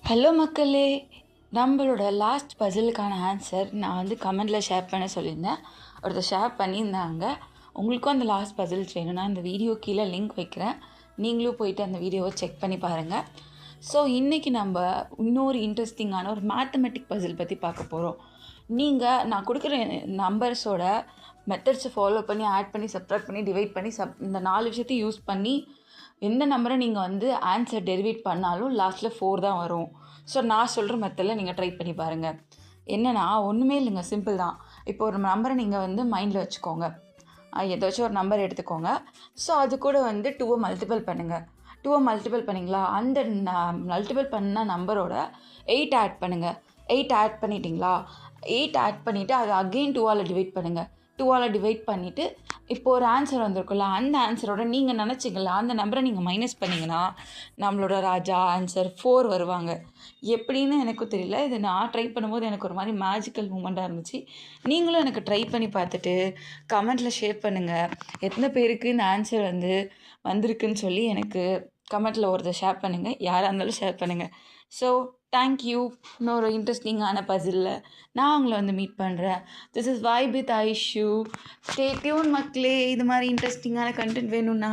Hello மக்களே, நம்மளோட last பசிலுக்கான answer நான் வந்து கமெண்டில் ஷேர் பண்ண சொல்லியிருந்தேன். ஒருத்தர் ஷேர் பண்ணியிருந்தாங்க. உங்களுக்கும் அந்த லாஸ்ட் பசில்ஸ் வேணும்னா இந்த வீடியோ கீழே லிங்க் வைக்கிறேன். நீங்களும் போயிட்டு அந்த வீடியோவை செக் பண்ணி பாருங்கள். ஸோ இன்றைக்கி நம்ம இன்னொரு இன்ட்ரெஸ்டிங்கான ஒரு மேத்தமெட்டிக் பசில் பற்றி பார்க்க போகிறோம். நான் கொடுக்குற நம்பர்ஸோட மெத்தட்ஸை ஃபாலோ பண்ணி ஆட் பண்ணி சப்ட்ராக்ட் பண்ணி டிவைட் பண்ணி இந்த 4 விஷயத்தையும் யூஸ் பண்ணி எந்த நம்பரை நீங்கள் வந்து ஆன்சர் டெரிவேட் பண்ணாலும் லாஸ்ட்டில் 4 தான் வரும். ஸோ நான் சொல்கிற மெத்தடில் நீங்கள் ட்ரை பண்ணி பாருங்கள். என்னென்னா ஒன்றுமே இல்லைங்க, சிம்பிள் தான். இப்போ ஒரு நம்பரை நீங்கள் வந்து மைண்டில் வச்சுக்கோங்க. ஏதாச்சும் ஒரு நம்பர் எடுத்துக்கோங்க. ஸோ அது கூட வந்து 2 மல்டிபிள் பண்ணுங்கள். 2 மல்டிபிள் பண்ணிங்களா, அந்த மல்டிபிள் பண்ண நம்பரோட 8 ஆட் பண்ணுங்கள். 8 ஆட் பண்ணிட்டீங்களா, 8 ஆட் பண்ணிவிட்டு அதை அகெயின் 2ஆல் டிவைட் பண்ணுங்கள். 2ஆல் டிவைட் பண்ணிவிட்டு இப்போ ஒரு ஆன்சர் வந்திருக்குல்ல, அந்த ஆன்சரோட நீங்கள் நினச்சிங்களா அந்த நம்பரை நீங்கள் மைனஸ் பண்ணிங்கன்னா நம்மளோட ராஜா ஆன்சர் 4 வருவாங்க. எப்படின்னு எனக்கும் தெரியல. இது நான் ட்ரை பண்ணும்போது எனக்கு ஒரு மாதிரி மேஜிக்கல் மூமெண்ட்டாக இருந்துச்சு. நீங்களும் எனக்கு ட்ரை பண்ணி பார்த்துட்டு கமெண்ட்டில் ஷேர் பண்ணுங்கள். எத்தனை பேருக்கு இந்த ஆன்சர் வந்திருக்குன்னு சொல்லி எனக்கு கமெண்ட்டில் ஒருத்தர் ஷேர் பண்ணுங்கள். யாராக இருந்தாலும் ஷேர் பண்ணுங்கள். So thank you. இன்னொரு இன்ட்ரெஸ்டிங்கான பசிலில் நான் உங்களை மீட் பண்ணுறேன். This is vibe with Aishu. Stay tune மக்களே. இது மாதிரி இன்ட்ரெஸ்டிங்கான கண்டென்ட் வேணும்னா